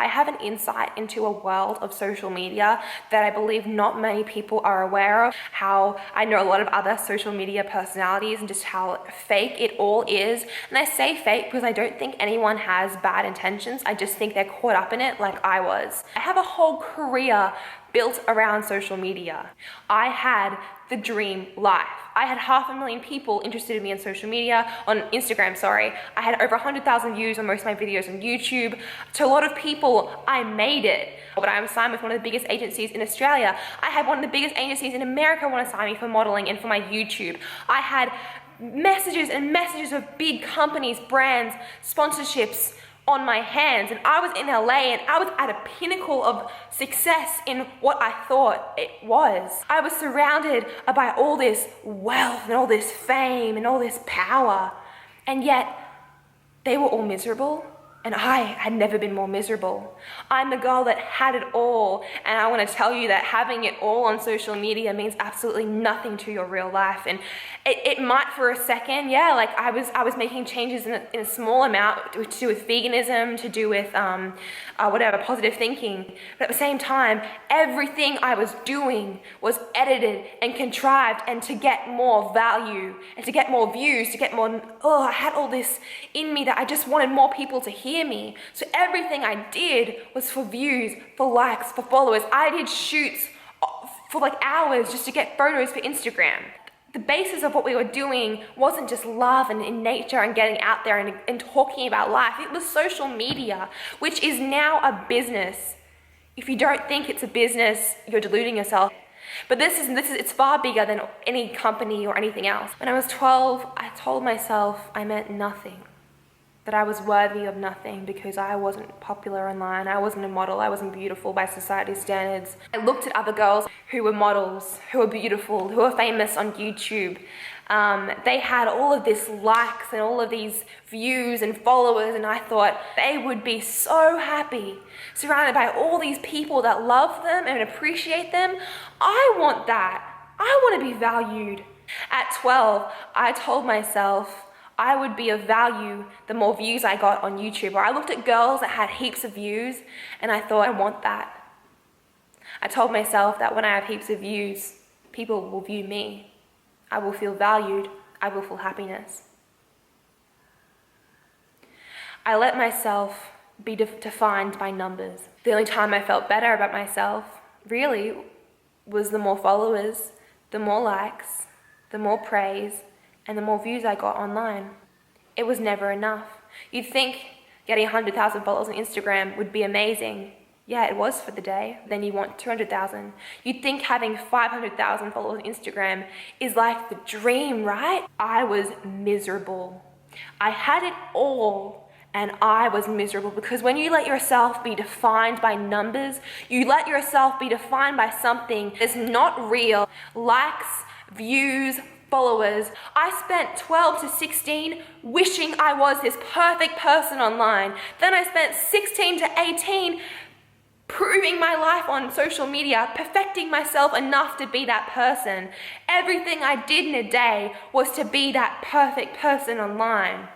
I have an insight into a world of social media that I believe not many people are aware of. How I know a lot of other social media personalities and just how fake it all is. And I say fake because I don't think anyone has bad intentions. I just think they're caught up in it like I was. I have a whole career built around social media. I had the dream life. I had 500,000 people interested in me on social media, on Instagram, sorry. I had over 100,000 views on most of my videos on YouTube. To a lot of people, I made it. But I'm signed with one of the biggest agencies in Australia. I had one of the biggest agencies in America want to sign me for modeling and for my YouTube. I had messages and messages of big companies, brands, sponsorships on my hands, and I was in LA and I was at a pinnacle of success in what I thought it was. I was surrounded by all this wealth and all this fame and all this power, and yet they were all miserable. And I had never been more miserable. I'm the girl that had it all, and I want to tell you that having it all on social media means absolutely nothing to your real life. And it might for a second, yeah, like I was making changes in a small amount to do with veganism, to do with whatever, positive thinking. But at the same time, everything I was doing was edited and contrived and to get more value and to get more views, to get more, I had all this in me that I just wanted more people to hear me. So everything I did was for views, for likes, for followers. I did shoots for like hours just to get photos for Instagram. The basis of what we were doing wasn't just love and in nature and getting out there and talking about life. It was social media, which is now a business. If you don't think it's a business, you're deluding yourself. But it's far bigger than any company or anything else. When I was 12, I told myself I meant nothing. That I was worthy of nothing because I wasn't popular online, I wasn't a model, I wasn't beautiful by society's standards. I looked at other girls who were models, who were beautiful, who were famous on YouTube. They had all of this likes and all of these views and followers, and I thought they would be so happy, surrounded by all these people that love them and appreciate them. I want that. I want to be valued. At 12, I told myself I would be of value the more views I got on YouTube. Or I looked at girls that had heaps of views and I thought, I want that. I told myself that when I have heaps of views, people will view me. I will feel valued. I will feel happiness. I let myself be defined by numbers. The only time I felt better about myself, really, was the more followers, the more likes, the more praise, and the more views I got online. It was never enough. You'd think getting 100,000 followers on Instagram would be amazing. Yeah, it was for the day. Then you want 200,000. You'd think having 500,000 followers on Instagram is like the dream, right? I was miserable. I had it all, and I was miserable because when you let yourself be defined by numbers, you let yourself be defined by something that's not real. Likes, views, followers. I spent 12 to 16 wishing I was this perfect person online. Then I spent 16 to 18 proving my life on social media, perfecting myself enough to be that person. Everything I did in a day was to be that perfect person online.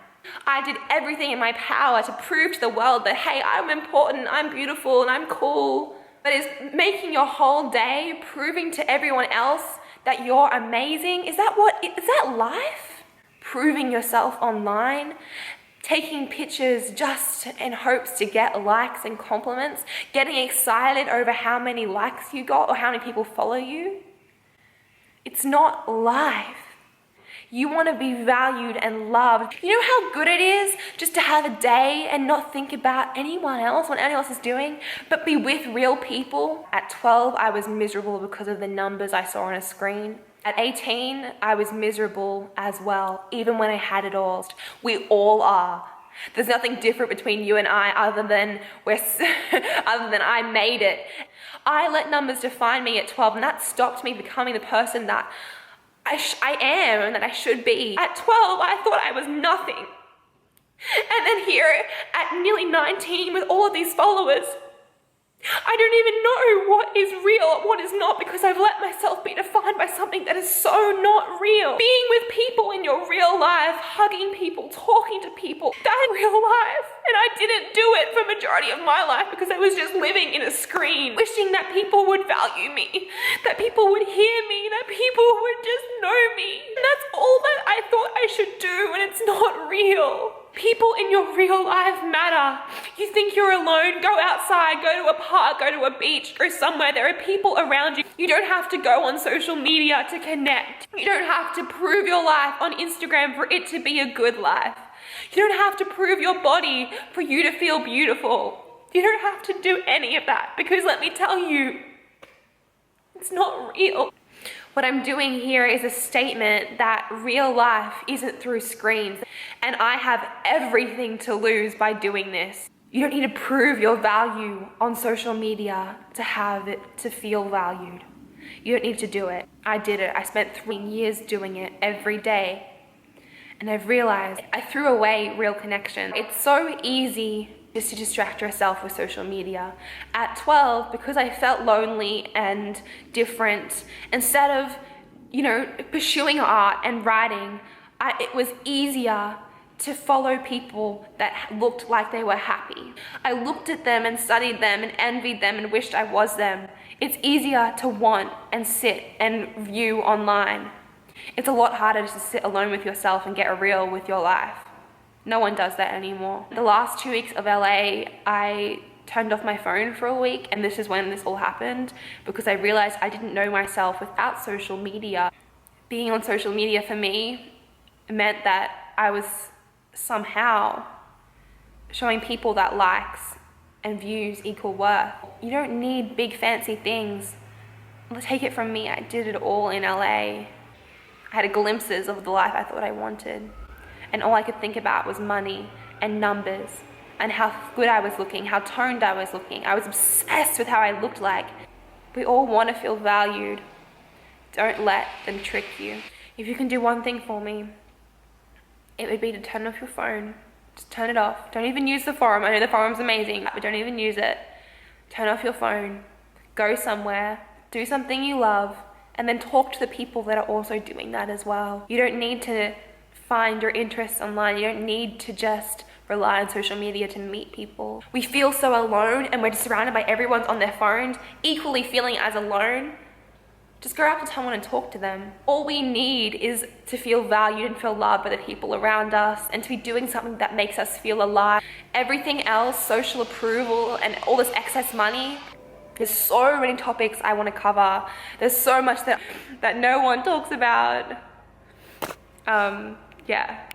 I did everything in my power to prove to the world that, hey, I'm important, I'm beautiful, and I'm cool. But is making your whole day proving to everyone else that you're amazing? Is that life? Proving yourself online? Taking pictures just in hopes to get likes and compliments? Getting excited over how many likes you got or how many people follow you? It's not life. You want to be valued and loved. You know how good it is just to have a day and not think about anyone else, what anyone else is doing, but be with real people? At 12, I was miserable because of the numbers I saw on a screen. At 18, I was miserable as well, even when I had it all. We all are. There's nothing different between you and I other than I made it. I let numbers define me at 12, and that stopped me becoming the person that I am and that I should be. At 12, I thought I was nothing. And then here at nearly 19 with all of these followers, I don't even know what is real, what is not, because I've let myself be defined by something that is so not real. Being with people in your real life, hugging people, talking to people, that's real life. And I didn't do it for majority of my life because I was just living in a screen, wishing that people would value me, that people would hear me, that people would just know me. And that's all that I thought I should do, and it's not real. People in your real life matter. You think you're alone, go outside, go to a park, go to a beach, go somewhere. There are people around you. You don't have to go on social media to connect. You don't have to prove your life on Instagram for it to be a good life. You don't have to prove your body for you to feel beautiful. You don't have to do any of that, because let me tell you, it's not real. What I'm doing here is a statement that real life isn't through screens, and I have everything to lose by doing this. You don't need to prove your value on social media to feel valued. You don't need to do it. I did it. I spent 3 years doing it every day, and I've realized I threw away real connection. It's so easy just to distract yourself with social media. At 12, because I felt lonely and different, instead of, pursuing art and writing, it was easier to follow people that looked like they were happy. I looked at them and studied them and envied them and wished I was them. It's easier to want and sit and view online. It's a lot harder to sit alone with yourself and get real with your life. No one does that anymore. The last 2 weeks of LA, I turned off my phone for a week, and this is when this all happened, because I realized I didn't know myself without social media. Being on social media for me meant that I was somehow showing people that likes and views equal worth. You don't need big fancy things. Take it from me, I did it all in LA. I had glimpses of the life I thought I wanted. And all I could think about was money and numbers and how good I was looking, how toned I was looking. I was obsessed with how I looked like. We all want to feel valued. Don't let them trick you. If you can do one thing for me, it would be to turn off your phone. Just turn it off. Don't even use the forum. I know the forum's amazing, but don't even use it. Turn off your phone. Go somewhere. Do something you love. And then talk to the people that are also doing that as well. You don't need to find your interests online. You don't need to just rely on social media to meet people. We feel so alone, and we're surrounded by everyone's on their phones, equally feeling as alone. Just go up to someone and talk to them. All we need is to feel valued and feel loved by the people around us, and to be doing something that makes us feel alive. Everything else, social approval and all this excess money, there's so many topics I want to cover. There's so much that no one talks about. Yeah.